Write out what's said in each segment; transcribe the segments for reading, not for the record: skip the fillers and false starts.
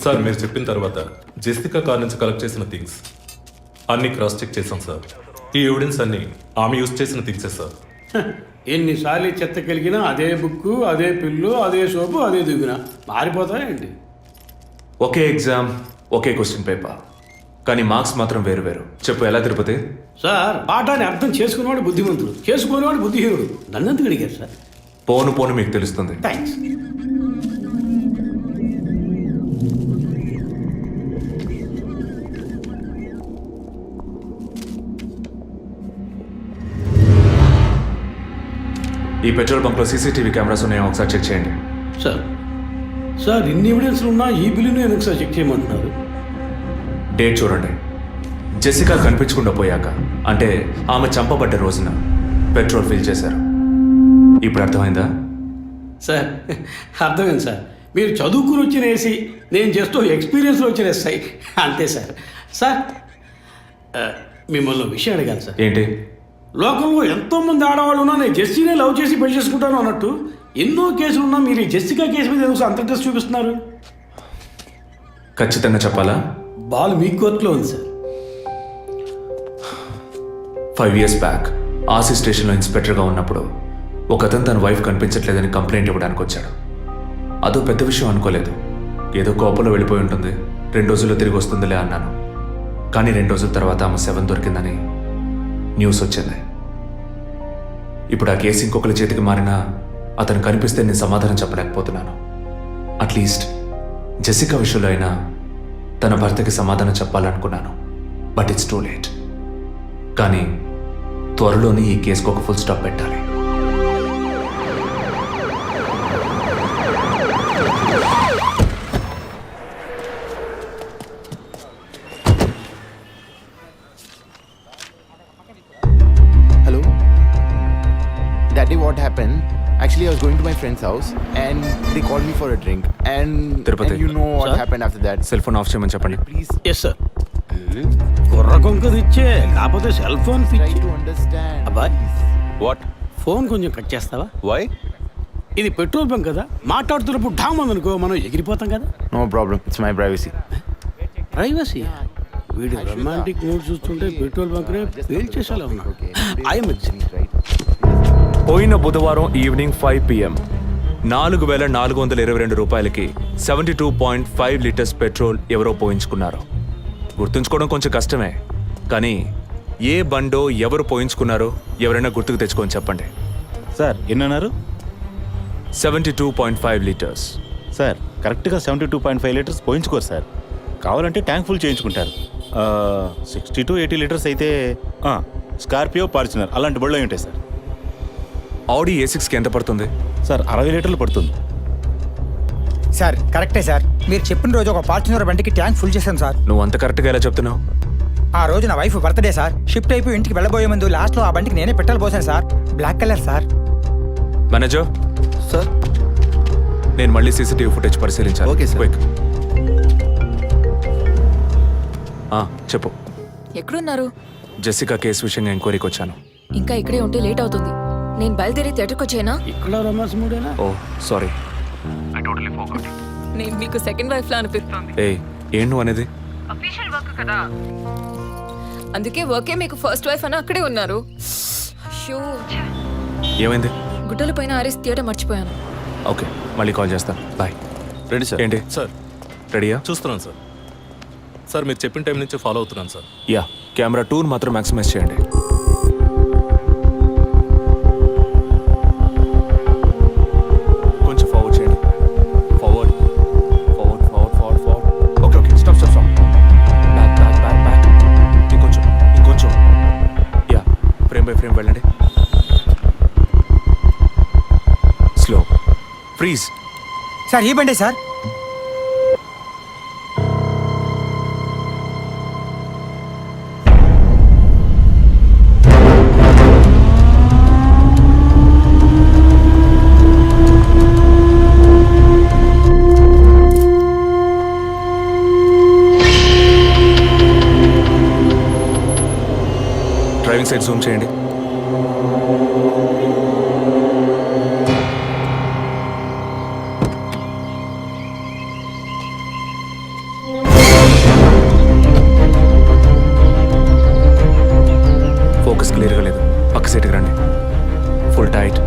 Sir మీరు చెప్పిన తర్వాత జెసికా కార్ నుంచి కలెక్ట్ చేసిన థింగ్స్ అన్ని క్రాస్ చెక్ చేశాం సార్. ఈ ఎవిడెన్స్ అన్ని ఆమె యూజ్ చేసిన థింగ్సే సార్. ఎన్నిసార్లు చెత్త కలిగినా అదే బుక్కు, అదే పిల్లు, అదే సోపు, అదే దిగున మారిపోతాయండి. ఒకే ఎగ్జామ్, ఒకే క్వశ్చన్ పేపర్, కానీ మార్క్స్ మాత్రం వేరు వేరు. చెప్పు ఎలా తిరుపతి? సార్ పాఠాన్ని అర్థం చేసుకునేవాడు బుద్ధిమంతుడు, చేసుకునేవాడు బుద్ధిహీనుడు. నన్నెందుకు అడిగారు సార్? పోను పోను మీకు తెలుస్తుంది. థ్యాంక్స్. ఈ పెట్రోల్ బంక్లో సీసీటీవీ కెమెరాస్ ఉన్నాయో ఒకసారి చెక్ చేయండి. సార్ ఇన్ని ఎవిడెన్స్లు ఉన్నా ఈ బిల్లును ఎందుకు సార్ చెక్ చేయమంటున్నారు? డేట్ చూడండి. జెసికా కనిపించకుండా పోయాక, అంటే ఆమె చంపబడ్డ రోజున పెట్రోల్ ఫిల్ చేశారు. ఇప్పుడు అర్థమైందా? సార్ అర్థమైంది సార్. మీరు చదువుకుని వచ్చిన ఏసీ, నేను జస్ట్ ఎక్స్పీరియన్స్లో వచ్చిన ఎస్ఐ అంతే సార్. సార్ మిమ్మల్ని విషయం అడిగాను సార్. ఏంటి? లోకంలో ఎంతోమంది ఆడవాళ్ళు ఉన్నా నేను జెస్సీనే లవ్ చేసి పెళ్లి చేసుకుంటాను అన్నట్టు ఎన్నో కేసులు ఉన్నా మీరు ఈ జెస్సికా కేసు మీద ఎందుకు అంత ఇంట్రెస్ట్ చూపిస్తున్నారు? ఖచ్చితంగా చెప్పాలా? బాల్ మీ కోర్టులో ఉంది సార్. 5 years బ్యాక్ ఆర్సీ స్టేషన్లో ఇన్స్పెక్టర్గా ఉన్నప్పుడు ఒకతను తన వైఫ్ కనిపించట్లేదని కంప్లైంట్ ఇవ్వడానికి వచ్చాడు. అదో పెద్ద విషయం అనుకోలేదు. ఏదో కోపంలో వెళ్ళిపోయి ఉంటుంది, 2 రోజుల్లో తిరిగి వస్తుందిలే అన్నాను. కానీ 2 రోజుల తర్వాత ఆమె శవం దొరికిందని న్యూస్ వచ్చింది. ఇప్పుడు ఆ కేసు ఇంకొకరి చేతికి మారినా అతను కనిపిస్తే నేను సమాధానం చెప్పలేకపోతున్నాను. అట్లీస్ట్ జెసికా విషయంలో అయినా తన భర్తకి సమాధానం చెప్పాలనుకున్నాను. But it's too late. కానీ త్వరలోనే ఈ కేసుకు ఒక ఫుల్ స్టాప్ పెట్టాలి. Hello? Daddy, what happened? Actually, I was going to my friend's house and they called me for a drink. And you know what happened after that. Cell phone off చేయమని చెప్పండి Please yes sir. కుర్ర కొంకది ఇచ్చే, కాకపోతే cell phone try పిచ్చి. to understand. అబ్బాయ్ what? Phone కొంచెం cut చేస్తావా? Why? ఇది పెట్రోల్ బంక్ కదా, మాట్లాడుతున్నప్పుడు ఢామ్ అనుకో మనం ఎగిరిపోతాం కదా. No problem. It's my privacy. Privacy. వీడు రొమాంటిక్ మూడ్ చూస్తుంటే పెట్రోల్ బంక్ రే ఫెయిల్ చేసేలా ఉన్నాడు. I'm Right? పోయిన బుధవారం ఈవినింగ్ 5 PM 4,422 రూపాయలకి 72.5 లీటర్స్ పెట్రోల్ ఎవరో పోయించుకున్నారు. గుర్తుంచుకోవడం కొంచెం కష్టమే, కానీ ఏ బండో ఎవరు పోయించుకున్నారో ఎవరైనా గుర్తుకు తెచ్చుకొని చెప్పండి. సార్ ఎన్నన్నారు? 72.5 లీటర్స్. సార్ కరెక్ట్గా 72.5 లీటర్స్ పోయించుకోరు సార్. కావాలంటే ట్యాంక్ ఫుల్ చేయించుకుంటారు. 60 to 80 లీటర్స్ అయితే స్కార్పియో, ఫార్చునర్ అలాంటి బళ్ళు ఉంటాయి సార్. ఆడి A6కి ఎంత పడుతుంది? సార్ 60 లీటర్లు పడుతుంది. సార్ కరెక్టే సార్. మీరు చెప్పిన రోజు ఒక ఫార్చునర్ బండికి ట్యాంక్ ఫుల్ చేశాను సార్. నువ్వు అంత కరెక్ట్గా ఎలా చెప్తున్నావు? ఆ రోజు నా వైఫ్ బర్త్డే సార్. షిఫ్ట్ అయిపోయి ఇంటికి వెళ్ళబోయే ముందు లాస్ట్లో ఆ బండికి నేనే పెట్రోల్ పోసాను sir. Black colour sir. Manager Sir? నేను మళ్ళీ సీసీటీవీ ఫుటేజ్ పరిశీలించాను. Okay, sir. క్విక్. చెప్పు. ఎక్కడున్నారు? జెసికా కేసు విషయంగా ఎంక్వైరీకి వచ్చాను. ఇంకా ఇక్కడే ఉంటే లేట్ అవుతుంది. నేను బయలుదేరి థియేటర్కి వచ్చేనా? ఇక్కడ రొమాన్స్ మూడేనా? ఓ సారీ. నేను మీకు సెకండ్ వైఫ్ లా అనిపిస్తుంది. ఏం నువ్వు అనేది? అందుకే వర్కే మీకు ఫస్ట్ వైఫ్ అని అక్కడే ఉన్నారు. అయ్యో, ఏమైంది? గుడ్డల పైన ఆరేసి థియేటర్ మర్చిపోయాను. ఓకే, మళ్ళీ కాల్ చేస్తాను. బాయ్. Ready sir. ఏంటి సార్ రెడీయా? చూస్తున్నాను సార్. సార్ మీరు చెప్పిన టైం నుంచి ఫాలో అవుతున్నాను సార్. యా, కెమెరా 2 మాత్రం మ్యాక్సిమైజ్ చేయండి. కొంచెం ఫార్వర్డ్ చేయండి. Forward forward forward forward forward. Okay okay, stop stop stop. Back back back back. ఇంకొంచెం ఇంకొంచెం. యా, ఫ్రేమ్ బై ఫ్రేమ్ వెళ్ళండి. స్లో. ఫ్రీజ్. సార్ ఈ బండే సార్. డ్రైవింగ్ సైడ్ జూమ్ చేయండి. ఫోకస్ క్లియర్గా లేదు. పక్క సీట్కి రండి. Full tight.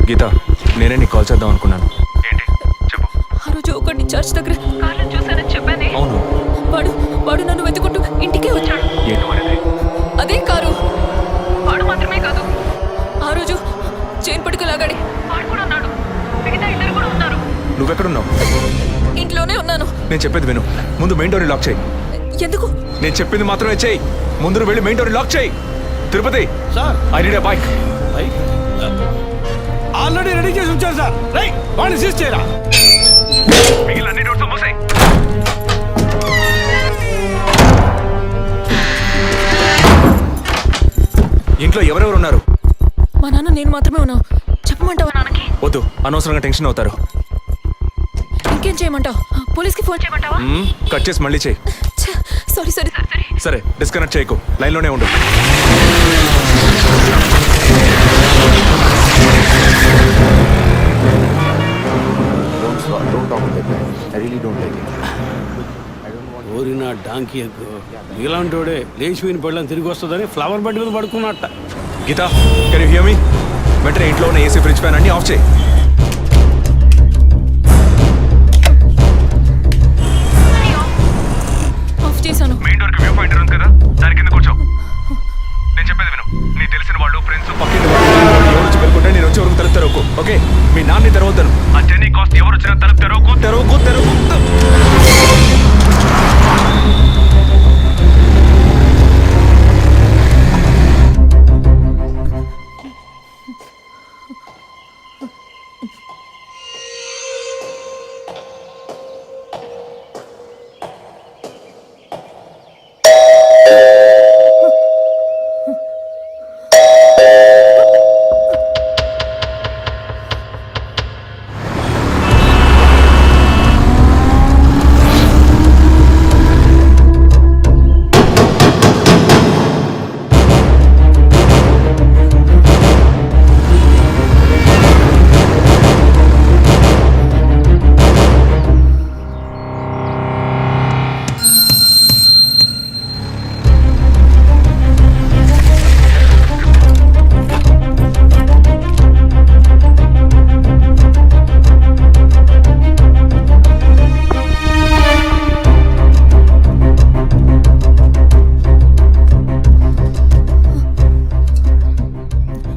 గీత, నేనే నీకు కాల్ చేద్దాం అనుకున్నాను. ఆ రోజు ఒకటి చర్చ్ దగ్గర కార్లో చూసానని చెప్పానే. అవును. వాడు నన్ను వెతుకుంటూ ఇంటికే వచ్చాడు. ఏంటి మరిది? అదే కారు. వాడు మాత్రమే కాదు, ఆ రోజు చైన్ పట్టుకు లాగాడి వాడు కూడా ఉన్నాడు. మిగతా ఇద్దరు కూడా ఉన్నారు. నువ్వెక్కడున్నావు? ఇంట్లోనే ఉన్నాను. నేను చెప్పేది విను. ముందు మెయిన్ డోర్ లాక్ చేయి. ఎందుకు? నేను చెప్పింది మాత్రమే చేయి. ముందు నువ్వు వెళ్ళి మెయిన్ డోర్ లాక్ చేయి. Tirupati, sir I need a bike. Already ready చేసి ఉంచారు సార్. రైట్, వాడిని సీజ్ చేయరా. మిగిలిన అన్ని డోర్స్ మూసేయ్. ఇంట్లో ఎవరెవరు ఉన్నారు? మా నాన్న నేను మాత్రమే ఉన్నావు. చెప్పమంటావా నాన్నకి? వద్దు, అనవసరంగా టెన్షన్ అవుతారు. ఇంకేం చేయమంటావు? పోలీస్కి ఫోన్ చేయమంటావా? కట్ చేసి మళ్ళీ చేయి. Sorry sorry sorry. సరే, డిస్కనెక్ట్ చేయకు, లైన్లోనే ఉండు. Don't talk with that guy. I really don't like it. ఓరిన డాంకీ ఎక్కువ ఇలాంటోడే లేచిపోయిన పెళ్ళని తిరిగి వస్తుందని ఫ్లవర్ బెడ్ మీద పడుకున్నట్ట. Geetha, can you hear me? వెంటనే ఇంట్లో ఉన్న ఏసీ, ఫ్రిడ్జ్, ఫ్యాన్ అన్ని ఆఫ్ చేయి. ఆఫ్ చేశాను. మెయిన్ డోర్ కి వ్యూ పాయింటర్ ఉంది కదా, దాని కింద కూర్చో. నేను చెప్పేది విను. నీ తెలిసిన వాళ్ళు, ఫ్రెండ్స్, పక్కింటి వాళ్ళు ఎవరు వచ్చి పెళ్ళుకుంటే నేను వచ్చే వరకు తలుపు తెరవకు. ఓకే, మీ నాన్ని తెరవద్దాను. ఆ జర్నీ కాస్ట్ ఎవరు వచ్చినా తలుపు తెరవకు, తెరవకు, తెరవకు.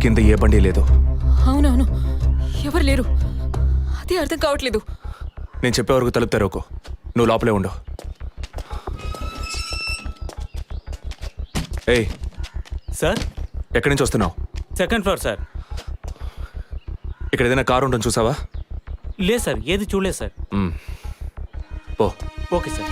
కింద ఏ బండి లేదు. అవునవును, ఎవరు లేరు. అదే అర్థం కావట్లేదు. నేను చెప్పే వరకు తలుపు తెరవకు, నువ్వు లోపలే ఉండు. ఏయ్, సార్, ఎక్కడి నుంచి వస్తున్నావు? Second floor sir. ఇక్కడ ఏదైనా కారు ఉంటుంది చూసావా? లేదు సార్, ఏది చూడలేదు సార్. పో. Okay sir.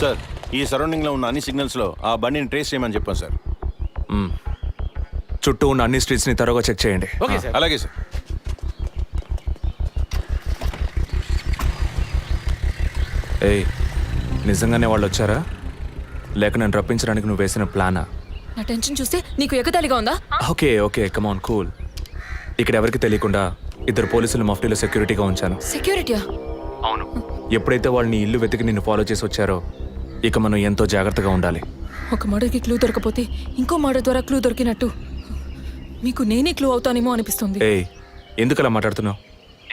సార్, ఈ సరౌండింగ్లో ఉన్న అన్ని సిగ్నల్స్లో ఆ బండిని ట్రేస్ చేయమని చెప్పాను సార్. చుట్టూ ఉన్న అన్ని స్ట్రీట్స్ని త్వరగా చెక్ చేయండి. Okay sir. అలాగే సార్. ఏయ్, నిజంగానే వాళ్ళు వచ్చారా లేక నన్ను రప్పించడానికి నువ్వు వేసిన ప్లానా? నా టెన్షన్ చూస్తే నీకు ఎగతాళిగా ఉందా? ఓకే ఓకే, కమాన్ కూల్. ఇక్కడ ఎవరికి తెలియకుండా ఇద్దరు పోలీసులు మఫ్టీలో సెక్యూరిటీగా ఉంచాను. సెక్యూరిటీయా? అవును. ఎప్పుడైతే వాళ్ళు నీ ఇల్లు వెతికి నిన్ను ఫాలో చేసి వచ్చారో ఇక మనం ఎంతో జాగ్రత్తగా ఉండాలి. ఒక మర్డర్కి క్లూ దొరకపోతే ఇంకో మర్డర్ ద్వారా క్లూ దొరికినట్టు మీకు నేనే క్లూ అవుతానేమో అనిపిస్తుంది. ఏయ్, ఎందుకు అలా మాట్లాడుతున్నావు?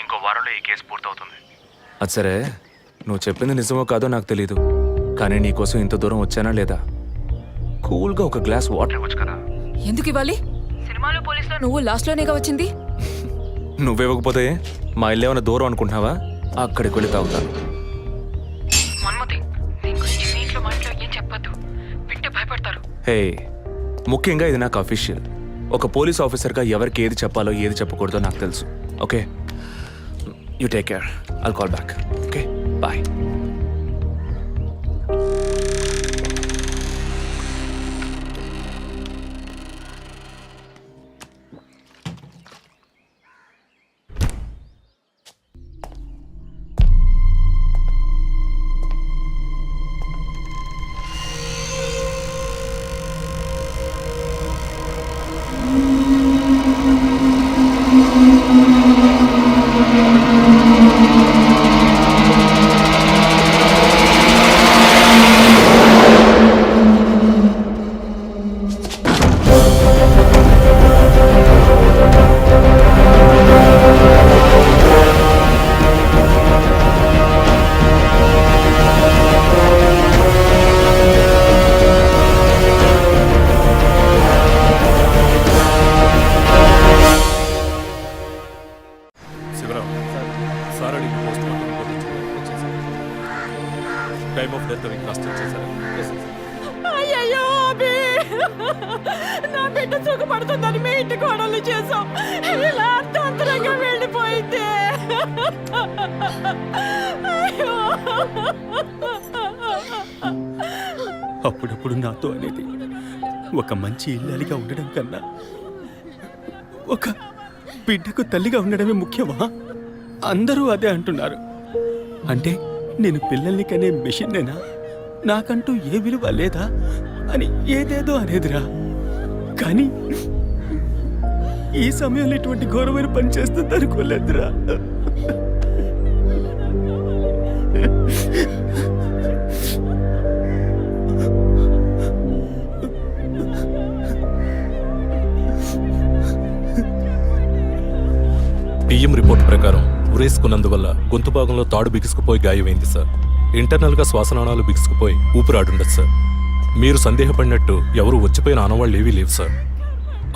ఇంకో వారంలో ఈ కేసు పూర్తవుతుంది. అది సరే, నువ్వు చెప్పింది నిజమో కాదో నాకు తెలీదు, కానీ నీకోసం ఇంత దూరం వచ్చానా లేదా? కూల్గా ఒక గ్లాస్ వాటర్ ఇవ్వచ్చు కదా. ఎందుకు ఇవ్వాలి? సినిమాలో పోలీసులో నువ్వు లాస్ట్లోనేగా వచ్చింది. నువ్వివ్వకపోతే మా ఇల్లు ఏమైనా దూరం అనుకుంటున్నావా? అక్కడికి వెళ్ళి తాగుతాను. హే, ముఖ్యంగా ఇది నాకు అఫీషియల్. ఒక పోలీస్ ఆఫీసర్గా ఎవరికి ఏది చెప్పాలో ఏది చెప్పకూడదో నాకు తెలుసు. Okay, you take care. I'll call back. Okay, bye. Sivaram, sir అడిగి పోస్ట్ మార్టం రిపోర్ట్ వచ్చేసారు. టైమ్ ఆఫ్ డెత్ అవి క్రాస్ చెక్ చేశారు. అయ్యయ్యో అభి, నా బిడ్డ సుఖపడుతుందని మీ ఇంటి కోడలు చేసాం, ఇలా అర్థాంతరంగా వెళ్ళిపోయింది. అయ్యో. అప్పుడప్పుడు నాతో అనేది ఒక మంచి ఇల్లాలిగా ఉండడం కన్నా ఒక బిడ్డకు తల్లిగా ఉండడమే ముఖ్యమా? అందరూ అదే అంటున్నారు. అంటే నేను పిల్లల్ని కనే మెషిన్నేనా? నాకంటూ ఏ విలువ లేదా అని ఏదేదో అనేదిరా. కానీ ఈ సమయంలో ఇటువంటి ఘోరమైన పని చేస్తుంది అనుకోలేదురా. టీఎం రిపోర్ట్ ప్రకారం ఉరేసుకున్నందువల్ల గొంతు భాగంలో తాడు బిగుసుకుపోయి గాయమైంది సార్. ఇంటర్నల్గా శ్వాసనాళాలు బిగుసుకుపోయి ఊపిరాడుండదు సార్. మీరు సందేహపడినట్టు ఎవరు వచ్చిపోయిన ఆనవాళ్ళు ఏవీ లేవు సార్.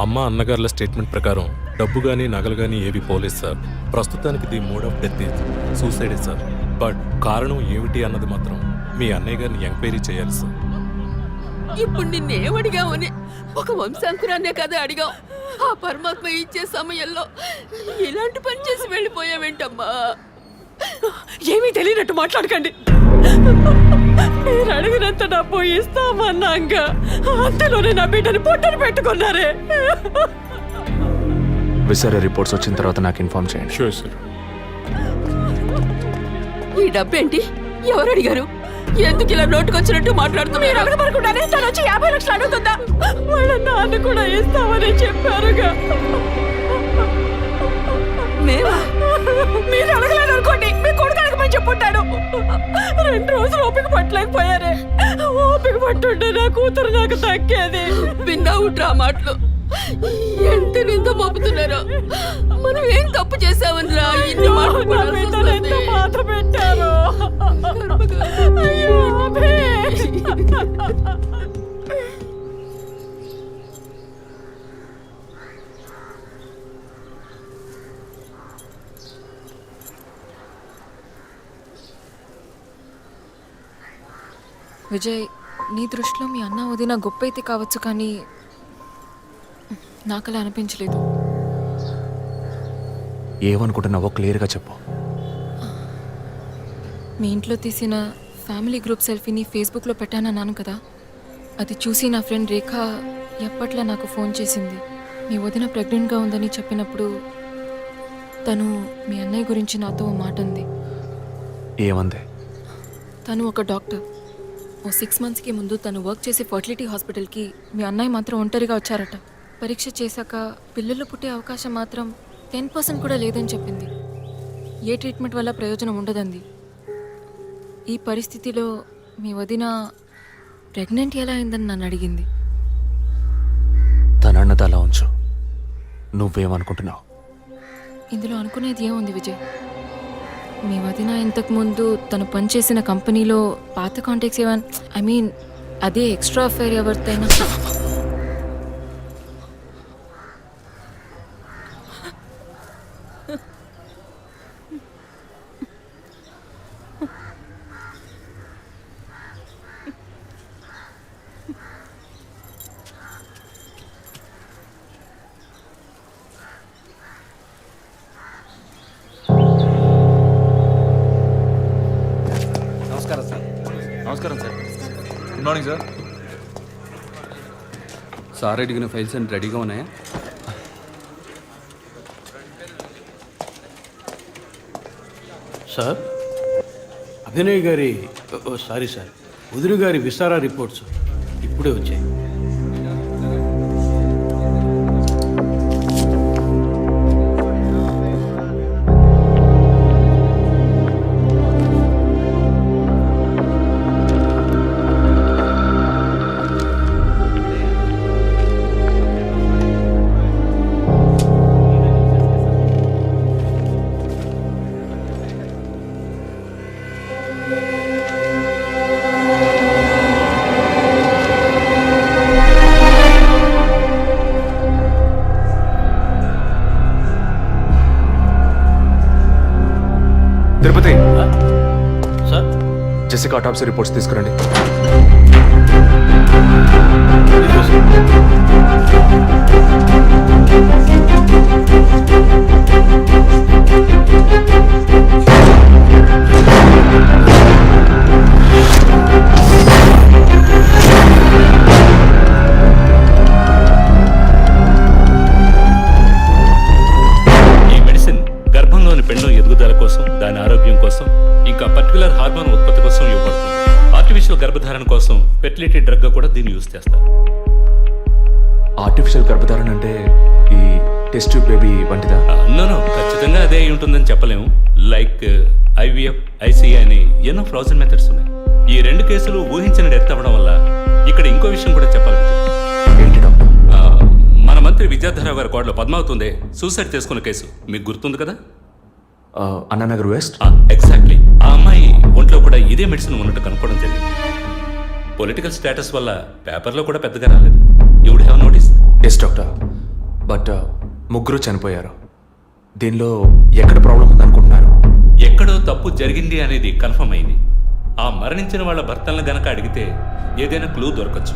అమ్మ అన్నగారుల స్టేట్మెంట్ ప్రకారం డబ్బు కానీ నగలు కానీ ఏవి పోలేదు సార్. ప్రస్తుతానికి ది మోడ్ ఆఫ్ డెత్ సూసైడే సార్. బట్ కారణం ఏమిటి అన్నది మాత్రం మీ అన్నయ్య గారిని ఎంక్వైరీ చేయాలి సార్. ఇప్పుడు నిన్నేమడిగామని ఒక వంశాంకురాన్నే కదా అడిగాం. ఆ పరమాత్మ ఇచ్చే సమయంలో ఇలాంటి పని చేసి వెళ్ళిపోయావేంటమ్మా? ఏమీ తెలియనట్టు మాట్లాడకండి. మీరు అడిగినంత డబ్బు ఇస్తామన్నాక అంతలోనే నా బిడ్డని పొట్టని పెట్టుకున్నారే. విసరే రిపోర్ట్స్ వచ్చిన తర్వాత నాకు ఇన్ఫార్మ్ చేయండి. Sure sir. ఈ డబ్బేంటి? ఎవరు అడిగారు? ఎందుకు ఇలా నోటుకొచ్చినట్టు మాట్లాడుతున్నారు? అడగబడకుండానే తను వచ్చి 50 లక్షలు అడుగుతుందా? వాళ్ళ నాన్న కూడా ఇస్తామని చెప్పారుగా. మేమా? మీరు అడగలేదు అనుకోండి, మీ కొడుకు అడగమని చెప్పుంటాడు. 2 రోజులు ఓపిక పట్టలేకపోయారే. ఓపిక పట్టుంటే నా కూతురు నాకు తగ్గేది. విన్నావు డ్రా మాటలు ఎంత నింద మోపుతున్నారో. మనం ఏం తప్పు చేసామని రా ఇన్ని మాటలు ఎంత బాధ పెట్టారు. అయ్యో విజయ్, నీ దృష్టిలో మీ అన్న వదిన గొప్ప అయితే కావచ్చు, కానీ నాకు అలా అనిపించలేదు. ఏమనుకుంటున్నావో క్లియర్గా చెప్పు. మీ ఇంట్లో తీసిన ఫ్యామిలీ గ్రూప్ సెల్ఫీని ఫేస్బుక్లో పెట్టానన్నాను కదా, అది చూసి నా ఫ్రెండ్ రేఖ ఎప్పట్లా నాకు ఫోన్ చేసింది. మీ వదిన ప్రెగ్నెంట్గా ఉందని చెప్పినప్పుడు తను మీ అన్నయ్య గురించి నాతో ఓ మాట అంది. ఏమంది? తను ఒక డాక్టర్. ఓ 6 monthsకి ముందు తను వర్క్ చేసే ఫర్టిలిటీ హాస్పిటల్కి మీ అన్నయ్య మాత్రం ఒంటరిగా వచ్చారట. పరీక్ష చేశాక పిల్లలు పుట్టే అవకాశం మాత్రం 10% కూడా లేదని చెప్పింది. ఏ ట్రీట్మెంట్ వల్ల ప్రయోజనం ఉండదంది. ఈ పరిస్థితిలో మీ వదిన ప్రెగ్నెంట్ ఎలా అయిందని నన్ను అడిగింది. తనన్నది అలా ఉంచు. నువ్వేమనుకుంటున్నావు? ఇందులో అనుకునేది ఏముంది విజయ్? మీ వదిన ఇంతకుముందు తను పనిచేసిన కంపెనీలో పాత కాంటాక్ట్స్ ఏమన్ ఐ మీన్ అదే ఎక్స్ట్రా అఫైర్ ఎవరితైనా నమస్కారం sir. Good morning sir. Sir అడిగిన ఫైల్స్ అన్ని రెడీగా ఉన్నాయా? సార్, అభినయ్ గారి సారీ సార్, ఉదురు గారి విస్తారా రిపోర్ట్స్ ఇప్పుడే వచ్చాయి. తిరుపతి, సార్, జెసికా ఆటాప్సీ రిపోర్ట్స్ తీసుకురండి. ఈ మెడిసిన్ గర్భంలోని పెండం ఎదుగుదల కోసం, దాని ఆరోగ్యం కోసం, ఇంకా పర్టికులర్ హార్మోన్ ఉత్పత్తి కోసం ఇవ్వబడుతుంది. ఆర్టిఫిషియల్ గర్భధారణ కోసం ఫెర్టిలిటీ డ్రగ్ గా కూడా దీన్ని యూజ్ చేస్తారు. ఆర్టిఫిషియల్ గర్భధారణ అంటే ఈ టెస్ట్ ట్యూబ్ బేబీ వంటిదా? నో, ఖచ్చితంగా అదే అయి ఉంటుందని చెప్పలేము. లైక్ ఐవీఎఫ్, ఐసీఐ అని ఎన్నో ఫ్రోజన్ మెథడ్స్ ఉన్నాయి. ఈ రెండు కేసులు ఊహించిన డెత్ అవ్వడం వల్ల ఇక్కడ ఇంకో విషయం కూడా చెప్పాలి విజయ్. ఏంటి డాక్టర్? మన మంత్రి విద్యాధరరావు గారి కోడలు పద్మావతి సూసైడ్ చేసుకున్న కేసు మీకు గుర్తుంది కదా? అన్నానగర్ వెస్ట్. ఎగ్జాక్ట్లీ. ఆ అమ్మాయి ఒంట్లో కూడా ఇదే మెడిసిన్ ఉన్నట్టు కనుక్కోవడం జరిగింది. పొలిటికల్ స్టేటస్ వల్ల పేపర్లో కూడా పెద్దగా రాలేదు. You would have notice. Yes doctor, but ముగ్గురు చనిపోయారు. దీనిలో ఎక్కడ ప్రాబ్లం ఉందనుకుంటున్నారు? ఎక్కడో తప్పు జరిగింది అనేది కన్ఫర్మ్ అయింది. ఆ మరణించిన వాళ్ళ భర్తలను గనక అడిగితే ఏదైనా క్లూ దొరకచ్చు.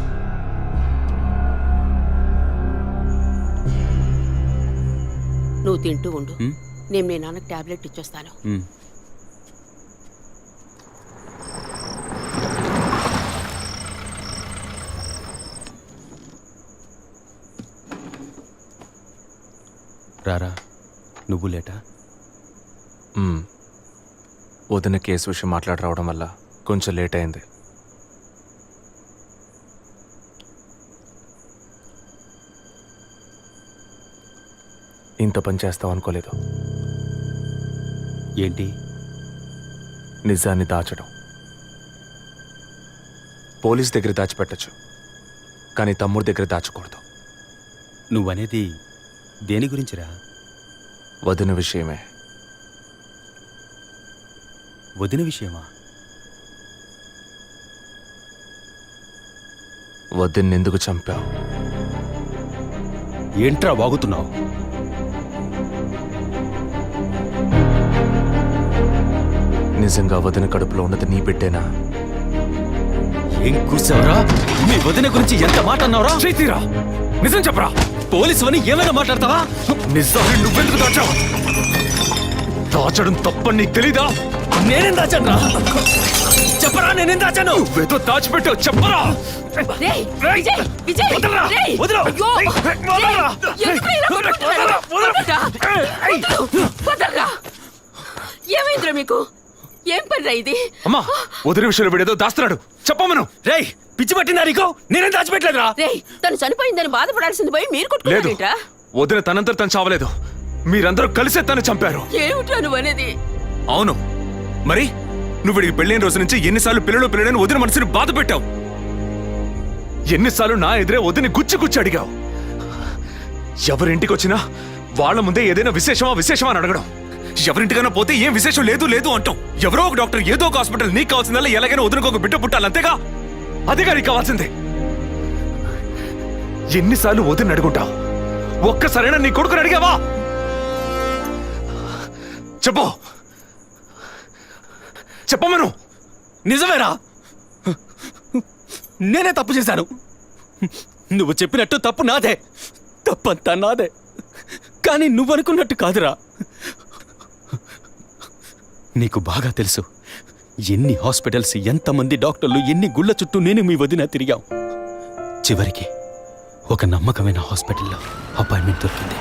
నువ్వు తింటూ ఉండు, నేను మీ నాన్నకు టాబ్లెట్ ఇచ్చొస్తాను. రారా, నువ్వు లేటా? వదిన కేసు విషయం మాట్లాడి రావడం వల్ల కొంచెం లేట్ అయింది. ఇంత పని చేస్తావు అనుకోలేదు. ఏంటి? నిజాన్ని దాచడం. పోలీస్ దగ్గర దాచిపెట్టచ్చు, కానీ తమ్ముడి దగ్గర దాచకూడదు. నువ్వనేది దేని గురించిరా? వదిన విషయమే. వదిన విషయమా? వదిన్ని ఎందుకు చంపావు? ఏంట్రా వాగుతున్నావు? నిజంగా వదిన కడుపులో ఉన్నది నీ బిడ్డేనా? ఏం కూర్చావరా? మీ వదిన గురించి ఎంత మాట అన్నావురా? చేతిరా, నిజం చెప్పరా. పోలీసు అని ఏమైనా మాట్లాడతావా? నిజాన్ని నువ్వెందుకు దాచావు? దాచడం తప్పని నీకు తెలీదా? నేనేం దాచాను రా? చెప్పరా, నేనేం దాచాను? నువ్వేదో దాచిపెట్టావు, చెప్పరా. రేయ్, విజయ్, విజయ్, వదలరా, రేయ్, వదలరా. అయ్యో, వదలరా. ఎందుకు ఇలా కొట్టుకుంటున్నారు? వదలరా, వదలరా. ఏమైందిరా మీకు? ఏం పనిరా ఇది? అమ్మా, వదిన విషయంలో వీడేదో దాస్తున్నాడు, చెప్పమను. రేయ్, పిచ్చి పట్టిందా నీకు? నేనేం దాచిపెట్టలేదురా. రేయ్, తను చనిపోయిందని బాధపడాల్సింది పోయి మీరు లేదు, కొట్టుకుంటారేంట్రా? వదిన తనంతా తను చావలేదు. మీరందరూ కలిసే తను చంపారు. ఏమిట్రా నువ్వు అనేది? అవును, మరి నువ్వు వీడికి పెళ్ళైన రోజు నుంచి ఎన్నిసార్లు పిల్లలు వదిన మనసుని బాధ పెట్టావు. ఎన్నిసార్లు నా ఎదురే వదిని గుచ్చి అడిగావు. ఎవరింటికి వచ్చినా వాళ్ళ ముందే ఏదైనా విశేషమా అని అడగడం. ఎవరింటికైనా పోతే ఏం విశేషం లేదు అంటాం. ఎవరో ఒక డాక్టర్ ఏదో ఒక హాస్పిటల్ నీకు కావాల్సిందల్లా ఎలాగైనా వదినకు ఒక బిడ్డ పుట్టాలి, అంతేగా? అదేగా నీకు కావాల్సిందే. ఎన్నిసార్లు వదిన అడుగుంటావు? ఒక్కసారైనా నీ కొడుకుని అడిగావా? చెప్పమను. నిజమేరా, నేనే తప్పు చేశాను. నువ్వు చెప్పినట్టు తప్పు నాదే, తప్పంతా నాదే. కానీ నువ్వనుకున్నట్టు కాదురా. నీకు బాగా తెలుసు ఎన్ని హాస్పిటల్స్, ఎంతమంది డాక్టర్లు, ఎన్ని గుళ్ళ చుట్టూ నేను మీ వదిన తిరిగాం. చివరికి ఒక నమ్మకమైన హాస్పిటల్లో అపాయింట్మెంట్ దొరికింది.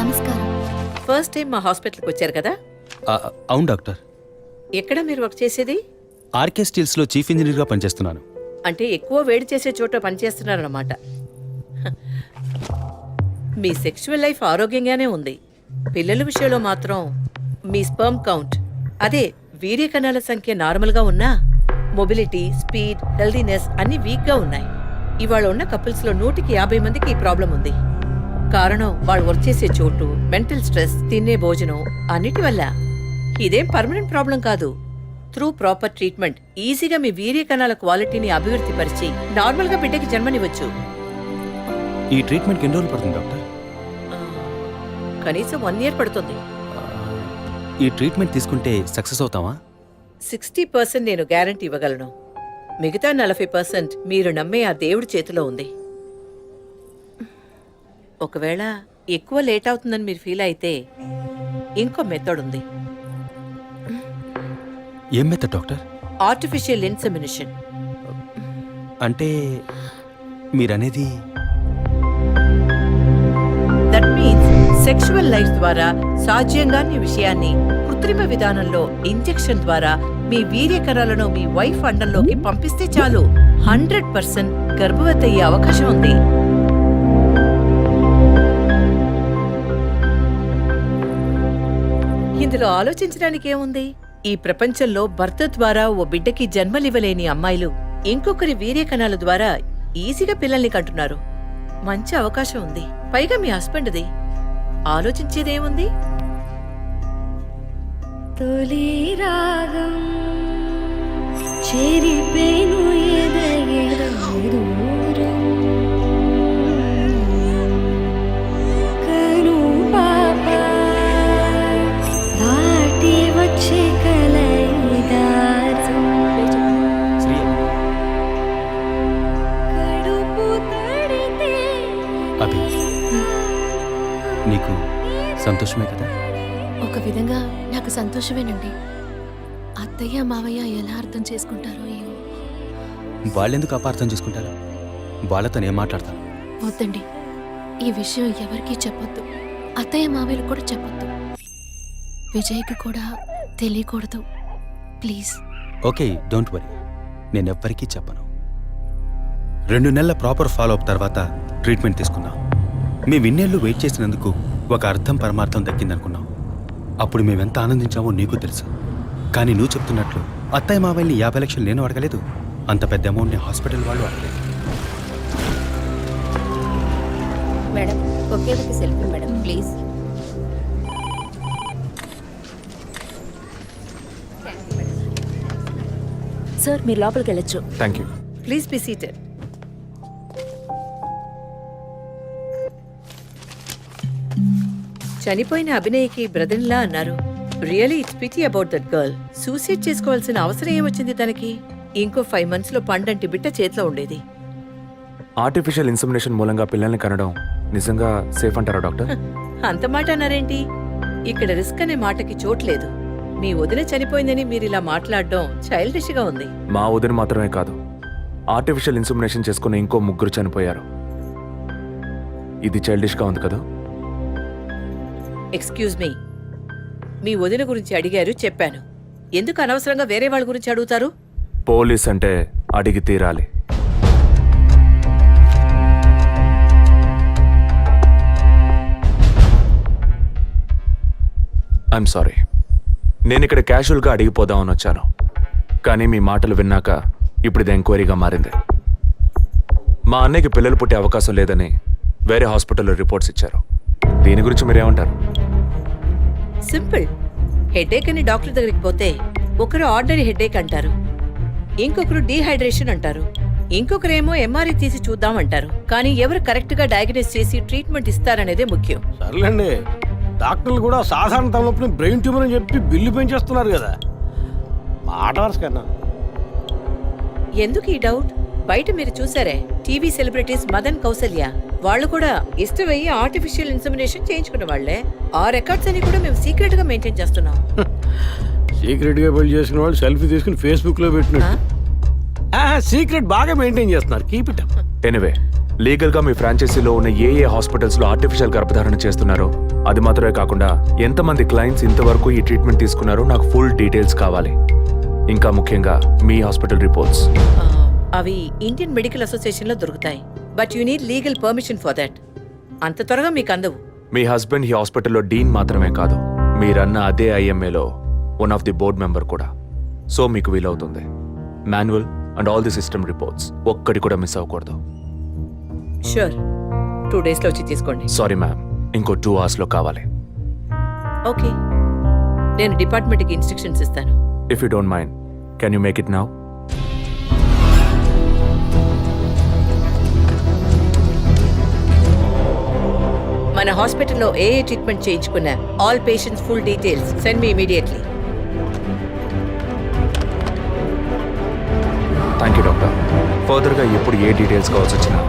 నమస్కారం. ఫస్ట్ టైం మా హాస్పిటల్కి వచ్చారు కదా? అవును డాక్టర్. ఎక్కడ మీరు వర్క్ చేసేది? ఆర్కే స్టీల్స్లో చీఫ్ ఇంజనీర్గా పనిచేస్తున్నాను. అంటే ఎక్కువ వేడి చేసే చోట పనిచేస్తున్నారన్నమాట. మీ సెక్షువల్ లైఫ్ ఆరోగ్యంగానే ఉంది. పిల్లల విషయంలో మాత్రం మీ స్పర్మ్ కౌంట్, అదే వీర్య కణాల సంఖ్య నార్మల్గా ఉన్నా మొబిలిటీ, స్పీడ్, హెల్దీనెస్ అన్ని వీక్గా ఉన్నాయి. ఇవాళ ఉన్న కపుల్స్లో 150 మందికి ఈ ప్రాబ్లం ఉంది. కారణం వాళ్ళు వర్క్ చేసే చోటు, మెంటల్ స్ట్రెస్, తినే భోజనం అన్నిటి వల్ల. ఇదేం పర్మనెంట్ ప్రాబ్లం కాదు. త్రూ ప్రాపర్ ట్రీట్మెంట్ ఈజీగా మీ వీర్య కణాల క్వాలిటీని అభివృద్ధి పరిచి నార్మల్గా బిడ్డకి జన్మనివ్వచ్చు. ఈ ట్రీట్మెంట్కి ఎన్ని రోజులు పడుతుంది డాక్టర్? కనీసం 1 year పడుతుంది. ఈ ట్రీట్మెంట్ తీసుకుంటే సక్సెస్ అవుతావా? 60% నేను గ్యారంటీ ఇవ్వగలను. మిగతా 40% మీరు నమ్మే ఆ దేవుడి చేతిలో ఉంది. ఒకవేళ ఎక్కువ లేట్ అవుతుందని మీరు ఫీల్ అయితే ఇంకో మెథడ్ ఉంది. ఏం మెథడ్ డాక్టర్? Artificial insemination. అంటే మీరనేది? దట్ మీన్స్ సెక్షువల్ లైఫ్ ద్వారా సాధ్యంగాని విషయాన్ని కృత్రిమ విధానంలో ఇంజెక్షన్ ద్వారా మీ వీర్యకణాలను మీ వైఫ్ అండంలోకి పంపిస్తే చాలు 100% గర్భవతి అయ్యే అవకాశం ఉంది. ఇందులో ఆలోచించడానికి ఏముంది? ఈ ప్రపంచంలో భర్త ద్వారా ఓ బిడ్డకి జన్మలివ్వలేని అమ్మాయిలు ఇంకొకరి వీర్యకణాల ద్వారా ఈజీగా పిల్లల్ని కంటున్నారు. మంచి అవకాశం ఉంది. పైగా మీ హస్బెండ్ది. ఆలోచించేదేముంది? తొలి రాగం చెరిపేను ఎదగెదూరం కను పాప దాటి వచ్చే కలైదారం కడుపు తడితే. అభి, నీకు సంతోషమే కదా? ఒక విధంగా నాకు సంతోషమేనండి. అత్తయ్య మావయ్య ఎలా అర్థం చేసుకుంటారో ఏమో. వాళ్ళెందుకు అపార్థం చేసుకుంటారు? వాళ్ళతో నేను మాట్లాడతాను. వద్దండి, ఈ విషయం ఎవరికీ చెప్పొద్దు. అత్తయ్య మావయ్యలు కూడా చెప్పొద్దు. విజయ్కి కూడా తెలియకూడదు, ప్లీజ్. Okay, don't worry. నేనెవ్వరికీ చెప్పను. 2 నెలల ప్రాపర్ ఫాలో అప్ తర్వాత ట్రీట్మెంట్ తీసుకున్నాం. మేము ఇన్నేళ్ళు వెయిట్ చేసినందుకు ఒక అర్థం పరమార్థం దక్కిందనుకున్నాం. అప్పుడు మేమెంత ఆనందించామో నీకు తెలుసు. కానీ నువ్వు చెప్తున్నట్లు అత్తయ్య మావయ్యని 50 లక్షలు నేను అడగలేదు. అంత పెద్ద అమౌంట్ని హాస్పిటల్ వాళ్ళు అడగలేదు. మేడం, ఒకే ఒక సెల్ఫీ మేడం, ప్లీజ్. సార్, మీరు లోపలికి వెళ్ళొచ్చు. Thank you. Please be seated. చనిపోయిన అభినయకి బ్రదర్లా అన్నారు. Really it's pity about that girl. Suicide చేసుకోవాల్సిన అవసరం ఏమొచ్చింది తనకి? ఇంకో 5 months లో పండంటి బిడ్డ చేతిలో ఉండేది. ఆర్టిఫిషియల్ ఇన్సెమినేషన్ మూలంగా పిల్లల్ని కనడం నిజంగా సేఫ్ అంటారా డాక్టర్? అంత మాట అన్నారేంటి? ఇక్కడ రిస్క్ అనే మాటకి చోట్లేదు. మీ వదిన చనిపోయిందని మీరు ఇలా మాట్లాడడం చైల్డిష్ గా ఉంది. మా వదిన మాత్రమే కాదు, ఆర్టిఫిషియల్ ఇన్సెమినేషన్ చేసుకున్న ఇంకో 3 చనిపోయారు. ఇది చైల్డిష్ గా ఉంది కదా? ఎక్స్క్యూజ్ మీ, మీ వదిన గురించి అడిగారు, చెప్పాను. ఎందుకు అనవసరంగా వేరే వాళ్ళ గురించి అడుగుతారు? పోలీస్ అంటే అడిగి తీరాలి. I'm sorry. నేను ఇక్కడ క్యాజువల్గా అడిగిపోదామని వచ్చాను, కానీ మీ మాటలు విన్నాక ఇప్పుడు ఇది ఎంక్వైరీగా మారింది. మా అన్నయ్యకి పిల్లలు పుట్టే అవకాశం లేదని వేరే హాస్పిటల్లో రిపోర్ట్స్ ఇచ్చారు. దీని గురించి మీరేమంటారు? సింపుల్. హెడేక్ అని డాక్టర్ దగ్గరికి పోతే ఒకరు ఆర్డినరీ హెడేక్ అంటారు, ఇంకొకరు డీహైడ్రేషన్ అంటారు, ఇంకొకరేమో ఎంఆర్ఐ తీసి చూద్దాం అంటారు. కానీ ఎవరు కరెక్ట్ గా డయాగ్నోస్ చేసి ట్రీట్మెంట్ ఇస్తారనేదే ముఖ్యం. సర్లేండి, డాక్టర్లు కూడా సాధారణ తలనొప్పిని బ్రెయిన్ ట్యూమర్ అని చెప్పి బిల్లు పెంచేస్తున్నారు కదా. మాట వరుస కన్నా. ఎందుకు ఈ డౌట్? బయట మీరు చూసారే, టీవీ సెలబ్రిటీస్ మదన్ కౌసల్య వాళ్ళు కూడా ఇష్టమయ్యి ఆర్టిఫిషియల్ ఇన్సెమినేషన్ చేయించుకున్న వాళ్లే. ఆ రికార్డ్స్ అని కూడా మేము సీక్రెట్ గా మెయింటైన్ చేస్తున్నాం. సీక్రెట్ గా పెళ్లి చేసుకున్న వాళ్ళు సెల్ఫీ తీసుకుని ఫేస్బుక్ లో పెట్టినట్టు సీక్రెట్ బాగా మెయింటైన్ చేస్తున్నారు. Keep it up. Anyway, legal గా మీ ఫ్రాంచైజీలో ఉన్న ఏ హాస్పిటల్స్ లో ఆర్టిఫిషియల్ గర్భధారణ చేస్తున్నారో, అది మాత్రమే కాకుండా ఎంతమంది క్లయింట్స్ ఇంతవరకు ఈ ట్రీట్మెంట్ తీసుకున్నారో నాకు ఫుల్ డీటెయిల్స్ కావాలి. ఇంకా ముఖ్యంగా మీ హాస్పిటల్ రిపోర్ట్స్. అవి ఇండియన్ మెడికల్ అసోసియేషన్ లో దొరుకుతాయి, but you need legal permission for that. అంత త్వరగా మీకు అందవు. మీ హస్బెండ్ ఈ హాస్పిటల్లో డీన్ మాత్రమే కాదు, మీరన్న అదే ఐఎంఏలో one of the board member కూడా. సో మీకు వీలవుతుంది. Manual and all the system reports ఒక్కటి కూడా మిస్ అవ్వకూడదు. షూర్, 2 days లో వచ్చి తీసుకోండి. సారీ మ్యామ్, ఇంకో 2 hours లో కావాలి. ఓకే, నేను డిపార్ట్మెంట్కి ఇన్స్ట్రక్షన్స్ ఇస్తాను. If you don't mind, can you make it now? మన హాస్పిటల్లో ఏ ట్రీట్మెంట్ చేయించుకున్నా all patients full details send me immediately. Thank you doctor. ఫర్దర్గా ఎప్పుడు ఏ డీటెయిల్స్ కావాల్సి వచ్చినా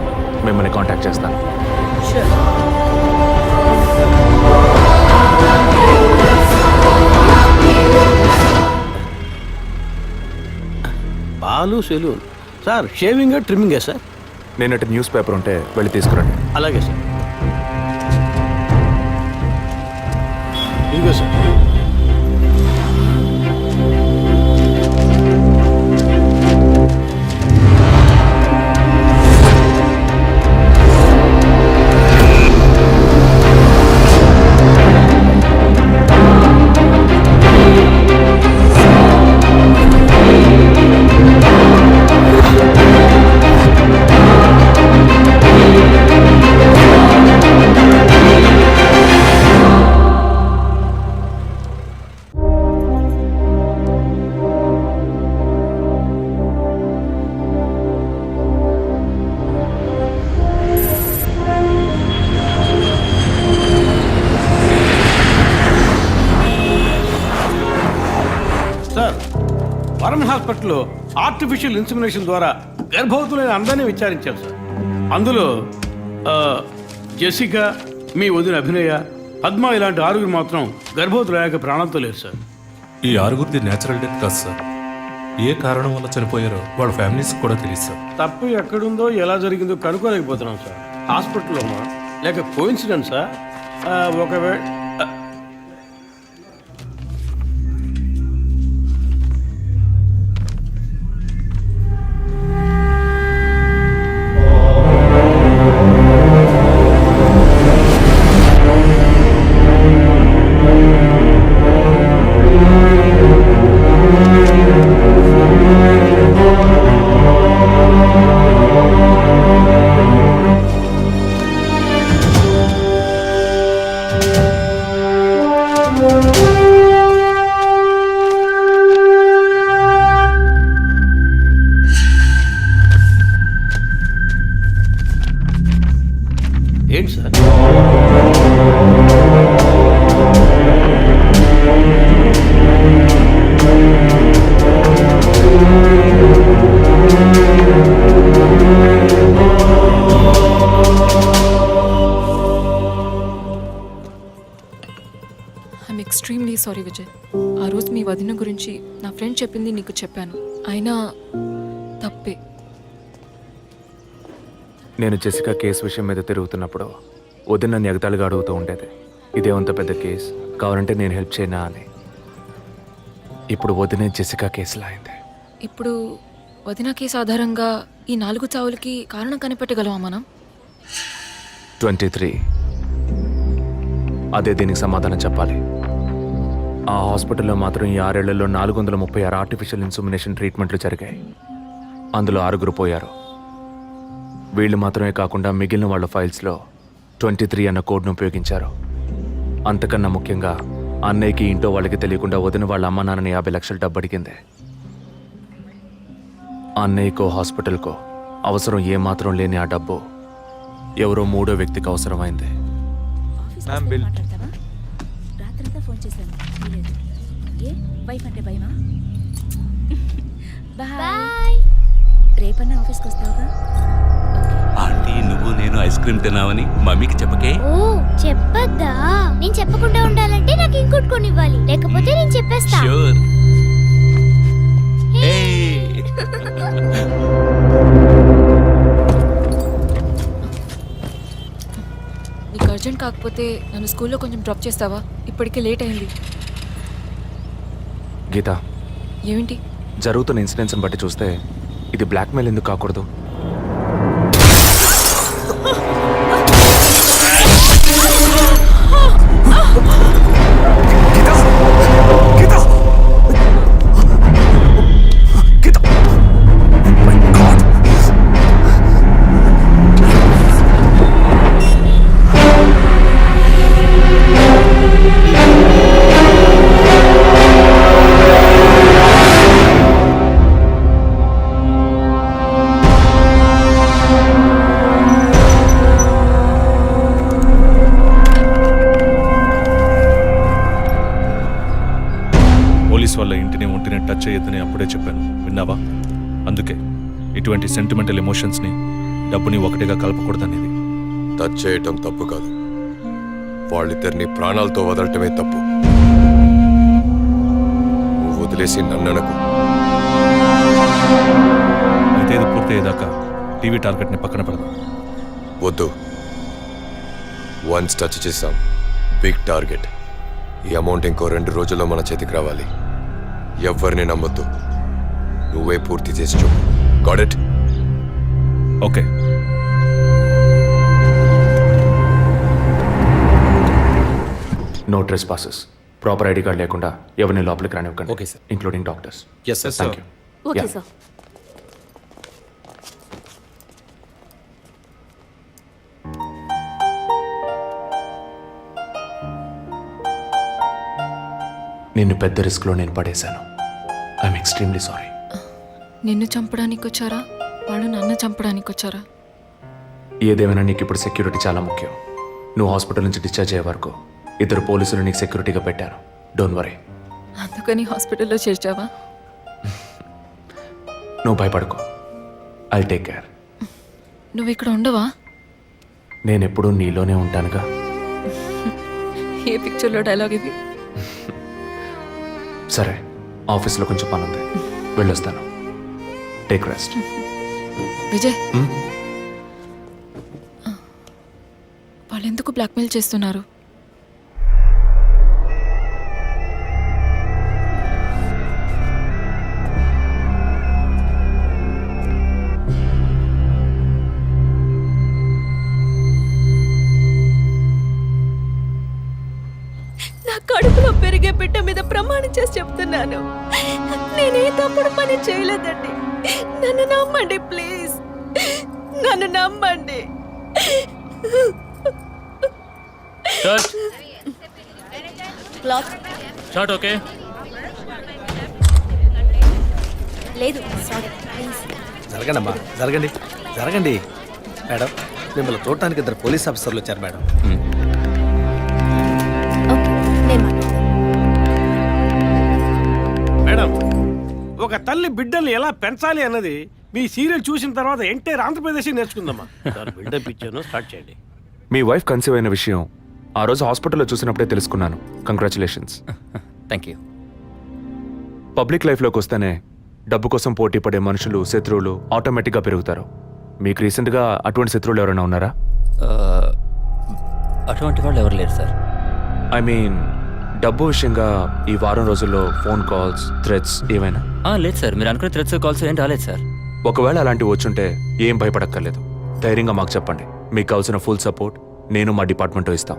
మిమ్మల్ని కాంటాక్ట్ చేస్తాను. షూర్. పాలు సెలూన్ సార్. షేవింగ్ ట్రిమ్మింగే సార్? నేనటి న్యూస్ పేపర్ ఉంటే వెళ్ళి తీసుకురండి. అలాగే సార్. ఇదిగో సార్. సార్, వరుణ్ హాస్పిటల్లో ఆర్టిఫిషియల్ ఇన్సెమినేషన్ ద్వారా గర్భవతులైన అందరినీ విచారించాం సార్. అందులో జెసికా, మీ వదిన అభినయ, పద్మ ఇలాంటి 6 మాత్రం గర్భవతులయ్యాక ప్రాణంతో లేరు సార్. ఈ 6 నేచురల్ డెత్ కాదు సార్. ఏ కారణం వల్ల చనిపోయారో వాళ్ళ ఫ్యామిలీస్ కూడా తెలియదు సార్. తప్పు ఎక్కడుందో ఎలా జరిగిందో కనుక్కోలేకపోతున్నాం సార్. హాస్పిటల్లోమా లేక కోఇన్సిడెన్సా? ఒకవేళ ఏంటి sir? I'm extremely sorry Vijay. ఆ రోజు మీ వదిన గురించి నా ఫ్రెండ్ చెప్పింది నీకు చెప్పాను, అయినా తప్పే. నేను జెసికా కేసు విషయం మీద తిరుగుతున్నప్పుడు వదిన నన్ను ఎగతాళిగా అడుగుతూ ఉండేది, ఇదేమంత పెద్ద కేసు, కావాలంటే నేను హెల్ప్ చేయనా అని. ఇప్పుడు వదినే జెసికా కేసులా అయింది. ఇప్పుడు వదిన కేసు ఆధారంగా ఈ 4 చావులకి కారణం కనిపెట్టగలమా మనం? 23. అదే దీనికి సమాధానం చెప్పాలి. ఆ హాస్పిటల్లో మాత్రం ఈ 6 ఏళ్లలో 436 ఆర్టిఫిషియల్ ఇన్సుమినేషన్ ట్రీట్మెంట్లు జరిగాయి. అందులో 6 పోయారు. వీళ్ళు మాత్రమే కాకుండా మిగిలిన వాళ్ళ ఫైల్స్లో 23 అన్న కోడ్ను ఉపయోగించారు. అంతకన్నా ముఖ్యంగా అన్నయ్యకి ఇంట్లో వాళ్ళకి తెలియకుండా వదిన వాళ్ళ అమ్మ నాన్నని 50 లక్షలు డబ్బు అడిగింది. అన్నయ్యకో హాస్పిటల్కో అవసరం ఏమాత్రం లేని ఆ డబ్బు ఎవరో 3వ వ్యక్తికి అవసరమైంది. రాత్రంతా ఫోన్ చేశాను ఏ వైఫ్ అంటే భయమా? బాయ్. రేపన్నా ఆఫీస్కి వస్తావుగా? ఆంటీ నువ్వు నేను ఐస్ క్రీమ్ తిన్నావని మమ్మీకి చెప్పకే. ఓ చెప్పద్దా? నేను చెప్పకుండా ఉండాలంటే నాకు ఇంకోటి కొనివ్వాలి, లేకపోతే నేను చెప్పేస్తా. ష్యూర్. నీకు అర్జెంట్ కాకపోతే నన్ను స్కూల్లో కొంచెం డ్రాప్ చేస్తావా? ఇప్పటికే లేట్ అయింది. గీత, ఏమిటి? జరుగుతున్న ఇన్సిడెంట్స్ని బట్టి చూస్తే ఇది బ్లాక్మెయిల్ ఎందుకు కాకూడదు? పోలీస్ వాళ్ళ ఇంటిని ఒంటిని టచ్ చేయొద్దని అప్పుడే చెప్పాను, విన్నావా? అందుకే ఇటువంటి సెంటిమెంటల్ ఎమోషన్స్ని డబ్బుని ఒకటిగా కలపకూడదనేది. టచ్ చేయటం తప్పు కాదు, వాళ్ళిద్దరిని ప్రాణాలతో వదలటమే తప్పు. నువ్వు వదిలేసి నన్ననకు. అయితే ఇది పూర్తయ్యేదాకా టీవీ టార్గెట్ని పక్కన పెడదాం. వద్దు, వన్స్ టచ్ చేసాం, బిగ్ టార్గెట్. ఈ అమౌంట్ ఇంకో 2 రోజుల్లో మన చేతికి రావాలి. ఎవ్వరిని నమ్మొద్దు, నువ్వే పూర్తి చేసి చూపు. Got it? Okay. No trespasses. Proper ID card లేకుండా ఎవరిని లోపలికి రానివ్వకండి. Okay, sir. Including doctors. Yes, sir. Thank you. Okay sir. నిన్ను పెద్ద రిస్క్లో నేను పడేశాను. I'm extremely sorry. నిన్ను చంపడానికి వచ్చారా? వాళ్ళు నన్ను చంపడానికి వచ్చారా? ఏదేమైనా నీకు ఇప్పుడు సెక్యూరిటీ చాలా ముఖ్యం. నువ్వు హాస్పిటల్ నుంచి డిశ్చార్జ్ అయ్యే వరకు 2 పోలీసులు నీకు సెక్యూరిటీగా పెట్టాను. Don't worry. అందుకని హాస్పిటల్లో చేర్చావా? నువ్వు భయపడకు, ఐ టేక్ కేర్. నువ్వు ఇక్కడ ఉండవా? నేను ఎప్పుడూ నీలోనే ఉంటానుగా. ఏ పిక్చర్లో డైలాగ్ ఇది? సరే, ఆఫీస్లో కొంచెం పని ఉంది, వెళ్ళొస్తాను. Take rest. విజయ్, వాళ్ళు ఎందుకు బ్లాక్మెయిల్ చేస్తున్నారు? నా కడుపులో పెరిగే బిడ్డ మీద ప్రమాణం చేసి చెప్తున్నాను, నేనే తప్పుడు పని చేయలేదండి. నన్ను నమ్మండి ప్లీజ్, నన్ను నమ్మండి. Short okay. లేదు సారీ ప్లీజ్. జరగండి అమ్మా, జరగండి జరగండి. మేడం, మిమ్మల్ని చూడటానికి 2 పోలీస్ ఆఫీసర్లు వచ్చారు మేడం. ఓకే, నేను మాట్లాడతాను. మేడం, ఒక తల్లి బిడ్డల్ని ఎలా పెంచాలి అన్నది మీ సీరియల్ చూసిన తర్వాత ఎంటైర్ ఆంధ్రప్రదేశ్ నేర్చుకుందామా. బిల్డప్ ఇచ్చాను, స్టార్ట్ చేయండి. మీ వైఫ్ కన్సీవ్ అయిన విషయం ఆ రోజు హాస్పిటల్లో చూసినప్పుడే తెలుసుకున్నాను. కంగ్రాచులేషన్స్. Thank you. పబ్లిక్ లైఫ్లోకి వస్తేనే డబ్బు కోసం పోటీ పడే మనుషులు, శత్రువులు ఆటోమేటిక్గా పెరుగుతారు. మీకు రీసెంట్గా అటువంటి శత్రువులు ఎవరైనా ఉన్నారా? అటువంటి వాళ్ళు ఎవరు లేరు సార్. ఐ మీన్ డబ్బు విషయంగా ఈ వారం రోజుల్లో ఫోన్ కాల్స్, థ్రెట్స్ ఏమైనా? లేదు సార్, మీరు అనుకునే థ్రెట్స్ కాల్స్ ఏం రాలేదు సార్. ఒకవేళ అలాంటివి వచ్చుంటే ఏం భయపడక్కర్లేదు, ధైర్యంగా మాకు చెప్పండి. మీకు కావాల్సిన ఫుల్ సపోర్ట్ నేను మా డిపార్ట్మెంట్లో ఇస్తాం.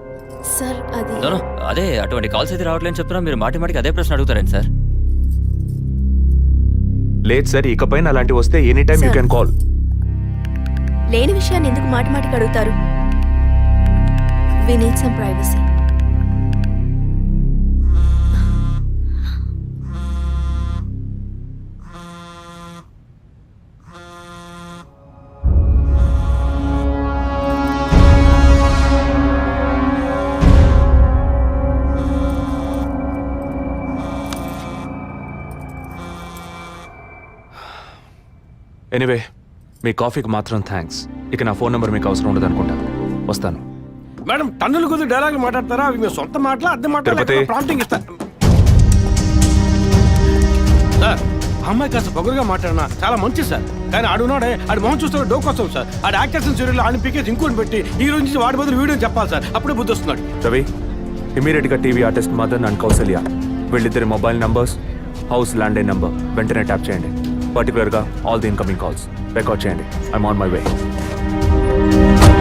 సార్ అది నో అదే అటువంటి కాల్స్ అయితే రావట్లేని చెప్తున్నా మీరు మాటి మాటికి అదే ప్రశ్న అడుగుతారండి సార్. లేదు సార్, ఇకపైన అలాంటివి వస్తే any time you can call. లేని విషయాన్ని ఎందుకు మాటి మాటికి అడుగుతారు? We need some privacy. Anyway, మీ కాఫీకి మాత్రం థ్యాంక్స్. ఇక నా ఫోన్ నెంబర్ మీకు అవసరం ఉండదు అనుకుంటా. వస్తాను. మేడం టన్నులు కొద్ది డైలాగులు మాట్లాడతారా? అవి మీ సొంత మాటలా అద్దె మాటలా? తిరుపతి. ప్రాంప్టింగ్ ఇస్తా సార్. ఆ అమ్మాయి కాస్త పొగరుగా మాట్లాడినా చాలా మంచిది సార్. కానీ ఆడున్నాడే ఆడి మొహం చూస్తే డోకొస్తాం సార్. ఆడి యాక్టర్స్ సీరియల్ ఆడిని పీకేసి ఇంకోటి పెట్టి ఈ రోజు నుంచి వాడి బదులు వీడియో చెప్పాలి సార్. అప్పుడే బుద్ధి వస్తున్నాడు. రవి, ఇమీడియట్గా TV artist Madan and Kausalya వీళ్ళిద్దరి mobile numbers, house landline number వెంటనే ట్యాప్ చేయండి. పర్టికులర్గా all the incoming calls record చేయండి. I'm on my way.